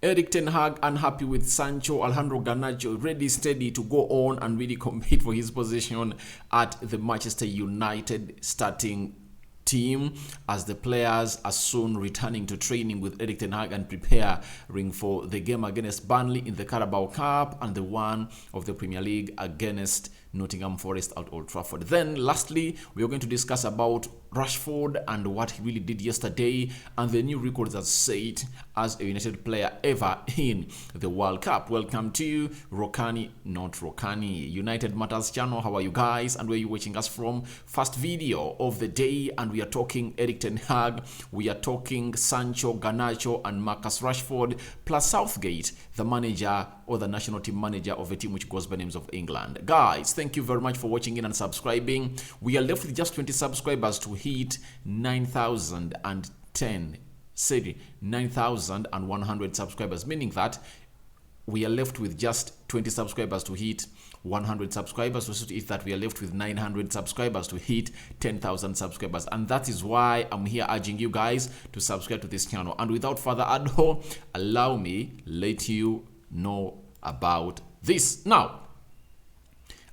Erik Ten Hag unhappy with Sancho. Alejandro Garnacho ready, steady to go on and really compete for his position at the Manchester United starting team, as the players are soon returning to training with Erik Ten Hag and preparing for the game against Burnley in the Carabao Cup and the one of the Premier League against Nottingham Forest at Old Trafford. Then lastly, we are going to discuss about Rashford and what he really did yesterday and the new records that set as a United player ever in the World Cup. Welcome to Rokani, not Rokani, United Matters channel. How are you guys and where are you watching us from? First video of the day, and we are talking Erik Ten Hag, we are talking Sancho, Garnacho and Marcus Rashford, plus Southgate, the manager or the national team manager of a team which goes by names of England. Guys, thank you very much for watching in and subscribing. We are left with just 20 subscribers to hit 9,100 subscribers, meaning that we are left with just 20 subscribers to hit 100 subscribers, so it that we are left with 900 subscribers to hit 10,000 subscribers. And that is why I'm here urging you guys to subscribe to this channel. And without further ado, allow me let you know about this. Now,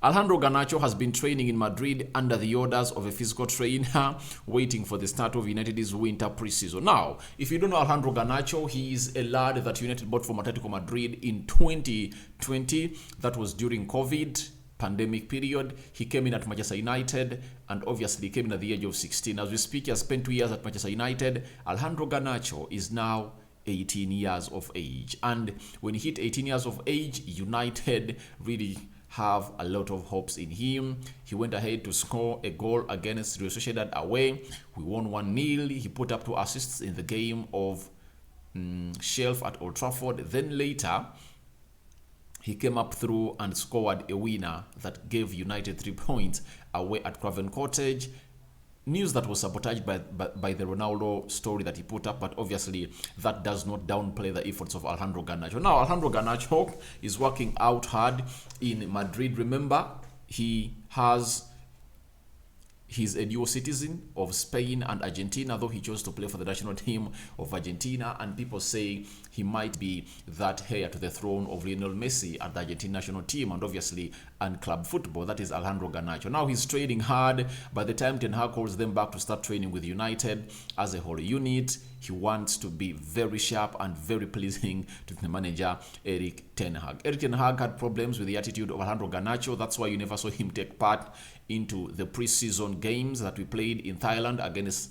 Alejandro Garnacho has been training in Madrid under the orders of a physical trainer, waiting for the start of United's winter preseason. Now, if you don't know Alejandro Garnacho, he is a lad that United bought from Atletico Madrid in 2020. That was during COVID pandemic period. He came in at Manchester United and obviously came in at the age of 16. As we speak, he has spent 2 years at Manchester United. Alejandro Garnacho is now 18 years of age. And when he hit 18 years of age, United really have a lot of hopes in him. He went ahead to score a goal against Real Sociedad away. We won 1-0. He put up 2 assists in the game of Shelf at Old Trafford. Then later, he came up through and scored a winner that gave United 3 points away at Craven Cottage. News that was sabotaged by the Ronaldo story that he put up, but obviously that does not downplay the efforts of Alejandro Garnacho. Now, Alejandro Garnacho is working out hard in Madrid. Remember, he's a dual citizen of Spain and Argentina, though he chose to play for the national team of Argentina, and people say he might be that heir to the throne of Lionel Messi at the Argentine national team and obviously and club football. That is Alejandro Garnacho. Now he's training hard. By the time Ten Hag calls them back to start training with United as a whole unit, he wants to be very sharp and very pleasing to the manager, Erik Ten Hag. Erik Ten Hag had problems with the attitude of Alejandro Garnacho. That's why you never saw him take part into the preseason games that we played in Thailand against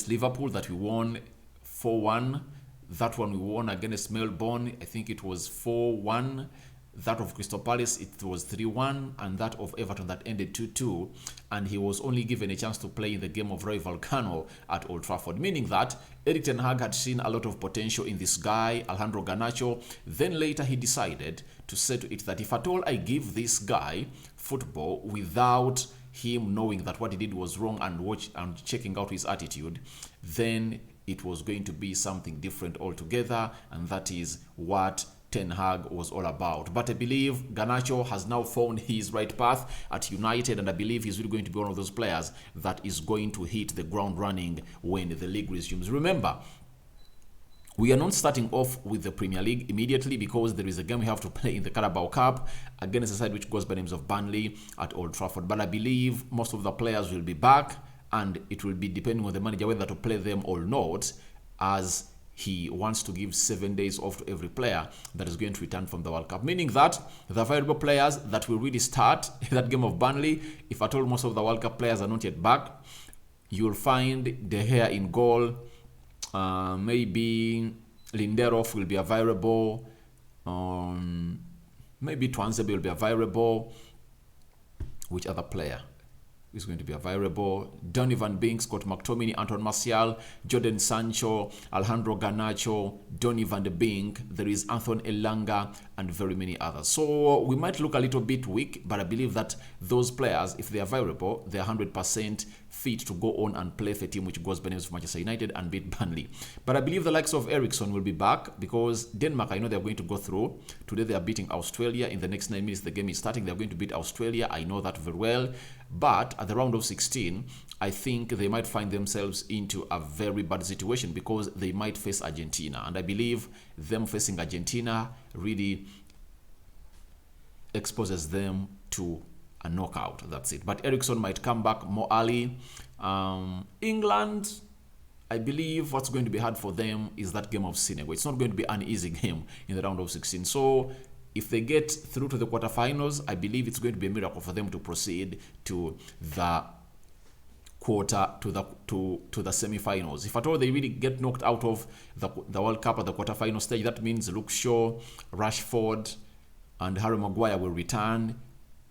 Liverpool that we won 4-1. That one we won against Melbourne, I think it was 4-1. That of Crystal Palace, it was 3-1, and that of Everton that ended 2-2. And he was only given a chance to play in the game of Rayo Vallecano at Old Trafford, meaning that Erik Ten Hag had seen a lot of potential in this guy, Alejandro Garnacho. Then later he decided to say to it that if at all I give this guy football without him knowing that what he did was wrong and checking out his attitude, then it was going to be something different altogether, and that is what Ten Hag was all about. But I believe Garnacho has now found his right path at United, and I believe he's really going to be one of those players that is going to hit the ground running when the league resumes. Remember, we are not starting off with the Premier League immediately because there is a game we have to play in the Carabao Cup against a side which goes by names of Burnley at Old Trafford. But I believe most of the players will be back, and it will be depending on the manager whether to play them or not, as he wants to give 7 days off to every player that is going to return from the World Cup. Meaning that the available players that will really start that game of Burnley, if at all most of the World Cup players are not yet back, you'll find De Gea in goal. Maybe Lindelof will be available. Maybe Tuanzebe will be available. Which other player is going to be available? Donny van Beek, Scott McTominay, Anton Martial, Jadon Sancho, Alejandro Garnacho, Donny van de Beek. There is Anthony Elanga and very many others. So we might look a little bit weak, but I believe that those players, if they are available, they are 100% fit to go on and play for a team which goes by the names of Manchester United and beat Burnley. But I believe the likes of Eriksen will be back because Denmark, I know they're going to go through. Today they are beating Australia. In the next 9 minutes, the game is starting. They're going to beat Australia. I know that very well. But at the round of 16, I think they might find themselves into a very bad situation because they might face Argentina. And I believe them facing Argentina really exposes them to a knockout. That's it. But Eriksen might come back more early. England, I believe what's going to be hard for them is that game of Senegal. It's not going to be an easy game in the round of 16. So if they get through to the quarterfinals, I believe it's going to be a miracle for them to proceed to the the semi-finals. If at all they really get knocked out of the World Cup at the quarterfinal stage, that means Luke Shaw, Rashford, and Harry Maguire will return,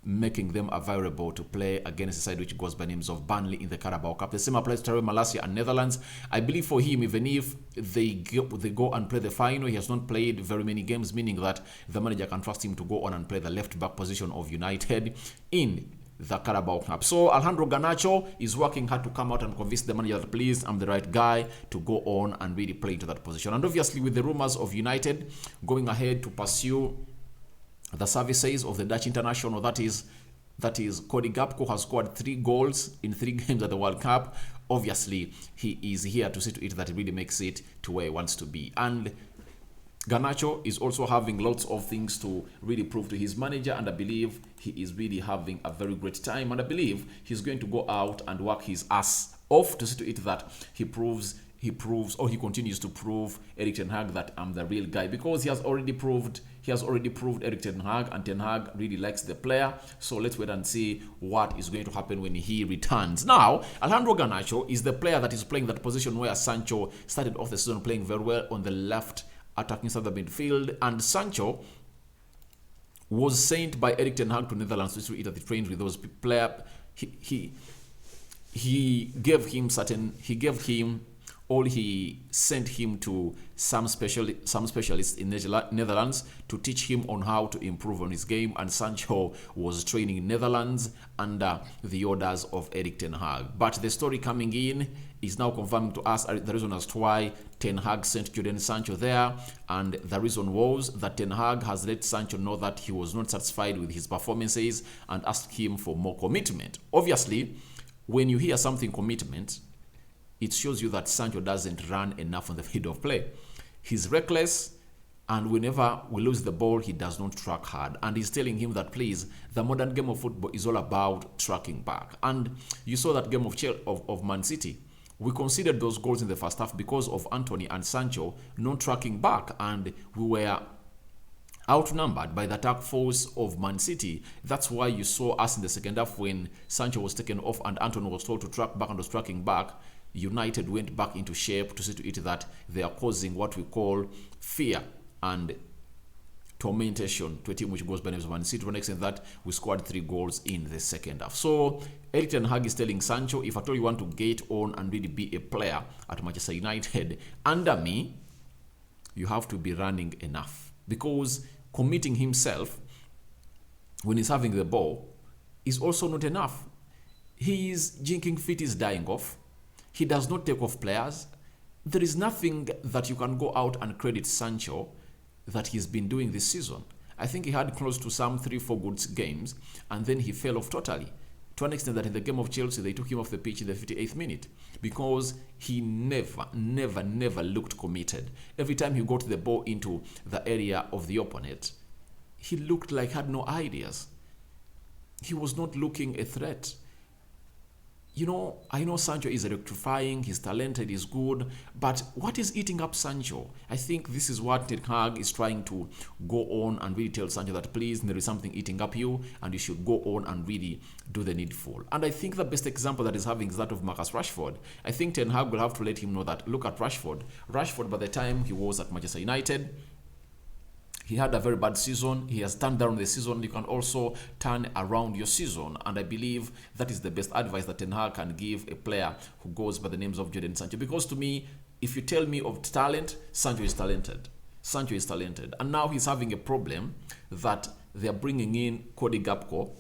making them available to play against the side which goes by names of Burnley in the Carabao Cup. The same applies to Terry Malacia and Netherlands. I believe for him, even if they go and play the final, he has not played very many games, meaning that the manager can trust him to go on and play the left-back position of United in the Carabao Cup. So Alejandro Garnacho is working hard to come out and convince the manager that please, I'm the right guy to go on and really play into that position. And obviously with the rumors of United going ahead to pursue the services of the Dutch international, that is Cody Gakpo, has scored 3 goals in 3 games at the World Cup. Obviously, he is here to see to it that he really makes it to where he wants to be. And Garnacho is also having lots of things to really prove to his manager, and I believe he is really having a very great time, and I believe he's going to go out and work his ass off to see to it that he continues to prove Erik ten Hag that I'm the real guy, because he has already proved Erik ten Hag, and Ten Hag really likes the player. So let's wait and see what is going to happen when he returns. Now, Alejandro Garnacho is the player that is playing that position where Sancho started off the season playing very well on the left attacking side of the midfield, and Sancho was sent by Erik ten Hag to Netherlands to eat at the trains with those players. He sent him to some specialists in Netherlands to teach him on how to improve on his game, and Sancho was training in Netherlands under the orders of Erik ten Hag. But the story coming in is now confirming to us the reason as to why Ten Hag sent Jadon Sancho there, and the reason was that Ten Hag has let Sancho know that he was not satisfied with his performances and asked him for more commitment. Obviously, when you hear something commitment, it shows you that Sancho doesn't run enough on the field of play. He's reckless, and whenever we lose the ball, he does not track hard. And he's telling him that, please, the modern game of football is all about tracking back. And you saw that game of Man City. We conceded those goals in the first half because of Anthony and Sancho not tracking back, and we were outnumbered by the attack force of Man City. That's why you saw us in the second half when Sancho was taken off and Anthony was told to track back and was tracking back. United went back into shape to see to it that they are causing what we call fear and tormentation to a team which goes by the name of Man City, to an extent that we scored 3 goals in the second half. So Erik ten Hag is telling Sancho, if at all you want to get on and really be a player at Manchester United under me, you have to be running enough, because committing himself when he's having the ball is also not enough. His jinking feet is dying off. He does not take off players. There is nothing that you can go out and credit Sancho that he's been doing this season. I think he had close to some 3-4 good games, and then he fell off totally, to an extent that in the game of Chelsea they took him off the pitch in the 58th minute because he never looked committed. Every time he got the ball into the area of the opponent, he looked like he had no ideas. He was not looking a threat. You know, I know Sancho is electrifying, he's talented, he's good, but what is eating up Sancho? I think this is what Ten Hag is trying to go on and really tell Sancho that, please, there is something eating up you, and you should go on and really do the needful. And I think the best example that is having is that of Marcus Rashford. I think Ten Hag will have to let him know that, look at Rashford. Rashford, by the time he was at Manchester United, he had a very bad season. He has turned down the season. You can also turn around your season. And I believe that is the best advice that Ten Hag can give a player who goes by the names of Jadon Sancho. Because to me, if you tell me of talent, Sancho is talented. Sancho is talented. And now he's having a problem that they're bringing in Cody Gakpo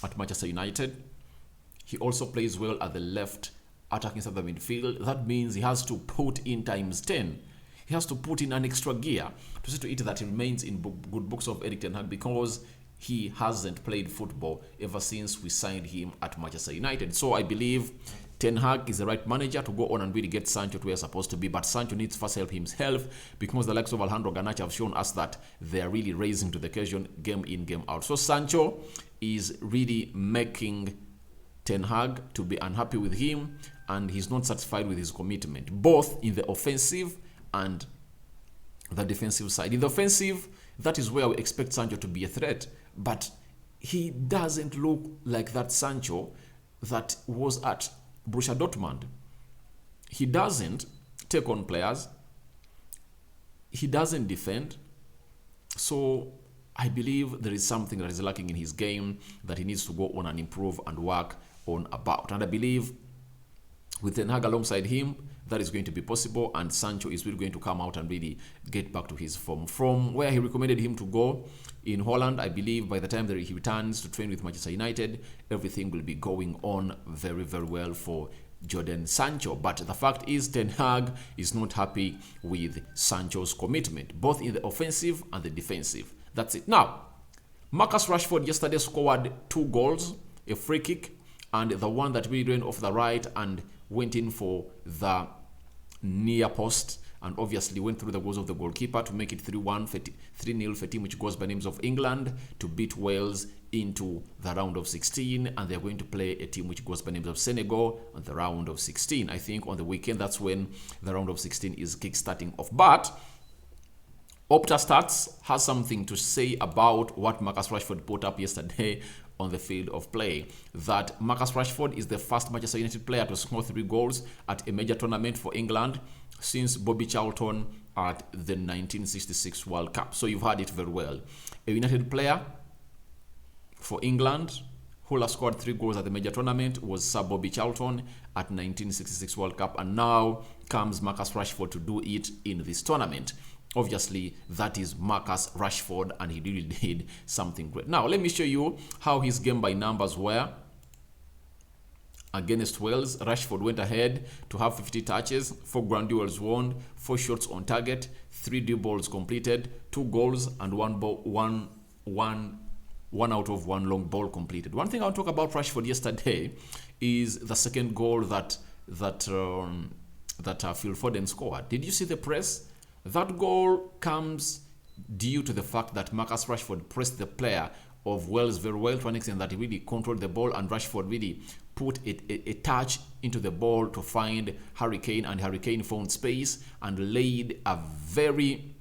at Manchester United. He also plays well at the left attacking side of the midfield. That means he has to put in times 10. He has to put in an extra gear to see to it that he remains in good books of Erik ten Hag, because he hasn't played football ever since we signed him at Manchester United. So I believe Ten Hag is the right manager to go on and really get Sancho to where he's supposed to be. But Sancho needs first help himself, because the likes of Alejandro Garnacho have shown us that they're really raising to the occasion game in, game out. So Sancho is really making Ten Hag to be unhappy with him, and he's not satisfied with his commitment, both in the offensive and the defensive side. In the offensive, that is where we expect Sancho to be a threat, but he doesn't look like that Sancho that was at Borussia Dortmund. He doesn't take on players. He doesn't defend. So I believe there is something that is lacking in his game that he needs to go on and improve and work on about. And I believe with Ten Hag alongside him, that is going to be possible, and Sancho is really going to come out and really get back to his form. From where he recommended him to go in Holland, I believe by the time that he returns to train with Manchester United, everything will be going on very, very well for Jadon Sancho. But the fact is, Ten Hag is not happy with Sancho's commitment, both in the offensive and the defensive. That's it. Now, Marcus Rashford yesterday scored 2 goals, a free kick, and the one that really went off the right and went in for the near post, and obviously went through the goals of the goalkeeper to make it 3-0 for a team which goes by names of England to beat Wales into the round of 16, and they're going to play a team which goes by names of Senegal on the round of 16. I think on the weekend, that's when the round of 16 is kick-starting off. But Opta Stats has something to say about what Marcus Rashford put up yesterday on the field of play. That Marcus Rashford is the first Manchester United player to score 3 goals at a major tournament for England since Bobby Charlton at the 1966 World Cup. So you've heard it very well. A United player for England who last scored 3 goals at the major tournament was Sir Bobby Charlton at 1966 World Cup, and now comes Marcus Rashford to do it in this tournament. Obviously, that is Marcus Rashford, and he really did something great. Now, let me show you how his game by numbers were against Wales. Rashford went ahead to have 50 touches, 4 ground duels won, 4 shots on target, 3 deep balls completed, 2 goals, and one out of 1 long ball completed. One thing I'll talk about Rashford yesterday is the second goal that Phil Foden scored. Did you see the press? That goal comes due to the fact that Marcus Rashford pressed the player of Wales very well to an extent that he really controlled the ball, and Rashford really put a touch into the ball to find Harry Kane, and Harry Kane found space and laid a very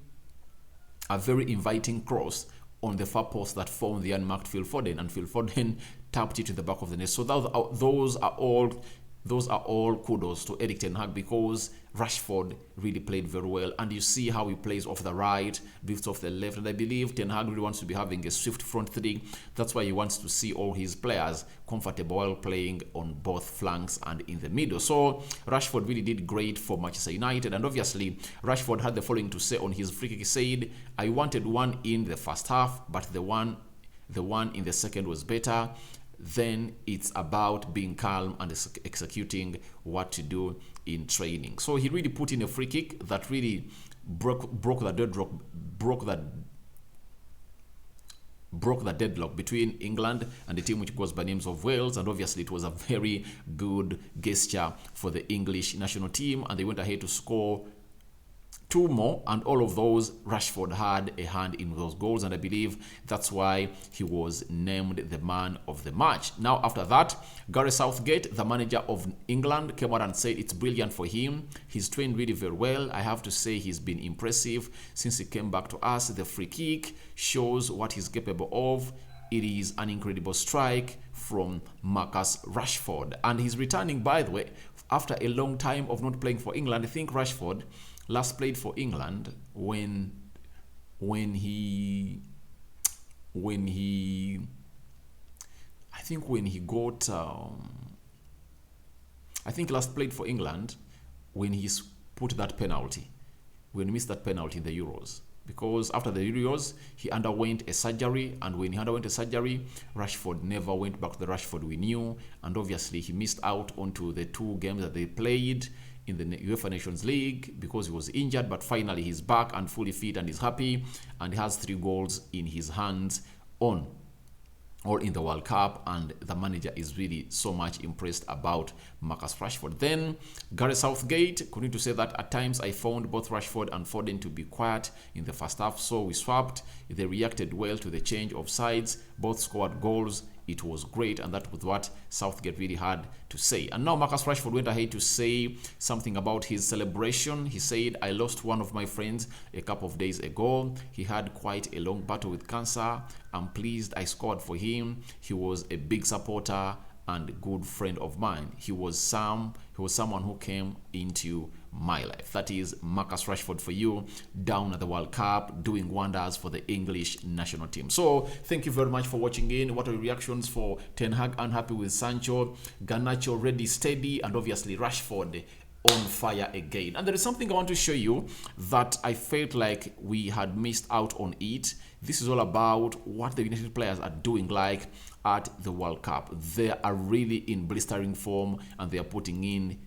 inviting cross on the far post that found the unmarked Phil Foden, and Phil Foden tapped it to the back of the net. So those are all kudos to Erik ten Hag, because Rashford really played very well, and you see how he plays off the right, drifts off the left, and I believe Ten Hag really wants to be having a swift front three. That's why he wants to see all his players comfortable while playing on both flanks and in the middle. So Rashford really did great for Manchester United, and obviously Rashford had the following to say on his free kick. He said, "I wanted one in the first half, but the one in the second was better. Then it's about being calm and executing what to do in training." So he really put in a free kick that really broke the deadlock between England and the team which goes by names of Wales, and obviously it was a very good gesture for the English national team, and they went ahead to score 2 more, and all of those Rashford had a hand in those goals, and I believe that's why he was named the man of the match. Now after that, Gareth Southgate, the manager of England, came out and said it's brilliant for him. He's trained really very well. I have to say he's been impressive since he came back to us. The free kick shows what he's capable of. It is an incredible strike from Marcus Rashford, and he's returning, by the way, after a long time of not playing for England. I think Rashford last played for England when he last played for England when he put that penalty, when he missed that penalty in the Euros, because after the Euros, he underwent a surgery, and when he underwent a surgery, Rashford never went back to the Rashford we knew, and obviously he missed out onto the 2 games that they played in the UEFA Nations League because he was injured, but finally he's back and fully fit and is happy, and he has 3 goals in his hands in the World Cup, and the manager is really so much impressed about Marcus Rashford. Then Gareth Southgate continued to say that at times I found both Rashford and Foden to be quiet in the first half, so we swapped. They reacted well to the change of sides. Both scored goals. It was great, and that was what Southgate really had to say. And now Marcus Rashford went ahead to say something about his celebration. He said, I lost one of my friends a couple of days ago. He had quite a long battle with cancer. I'm pleased I scored for him. He was a big supporter and a good friend of mine. He was someone who came into my life. That is Marcus Rashford for you down at the World Cup, doing wonders for the English national team. So thank you very much for watching in. What are your reactions for Ten Hag unhappy with Sancho, Garnacho ready, steady, and obviously Rashford on fire again? And there is something I want to show you that I felt like we had missed out on it. This is all about what the United players are doing like at the World Cup. They are really in blistering form, and they are putting in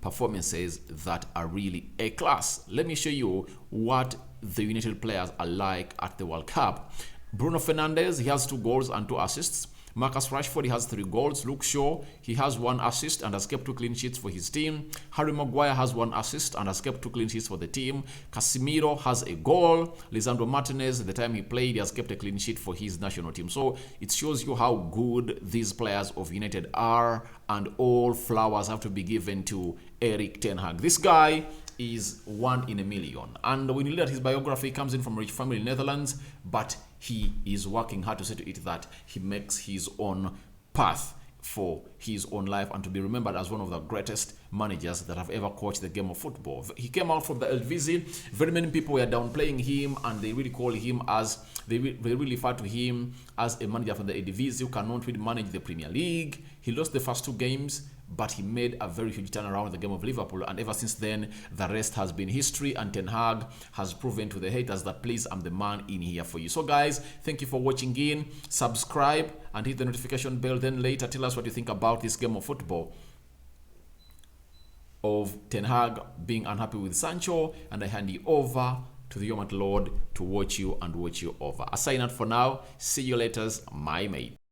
performances that are really A class. Let me show you what the United players are like at the World Cup. Bruno Fernandes, he has 2 goals and 2 assists. Marcus Rashford, he has 3 goals. Luke Shaw, he has 1 assist and has kept 2 clean sheets for his team. Harry Maguire has 1 assist and has kept 2 clean sheets for the team. Casemiro has a goal. Lisandro Martinez, the time he played, he has kept a clean sheet for his national team. So it shows you how good these players of United are, and all flowers have to be given to Erik ten Hag. This guy is 1 in a million. And when you look at his biography, he comes in from a rich family in the Netherlands, but he is working hard to see to it that he makes his own path for his own life and to be remembered as one of the greatest managers that have ever coached the game of football. He came out from the Eredivisie. Very many people were downplaying him, and they really call him as they really refer to him as a manager from the Eredivisie who cannot really manage the Premier League. He lost the first 2 games, but he made a very huge turnaround in the game of Liverpool, and ever since then the rest has been history, and Ten Hag has proven to the haters that please, I'm the man in here for you. So guys, thank you for watching in. Subscribe and hit the notification bell. Then later tell us what you think about this game of football of Ten Hag being unhappy with Sancho, and I hand you over to the Almighty Lord to watch you and watch you over. I sign out for now. See you later, my mate.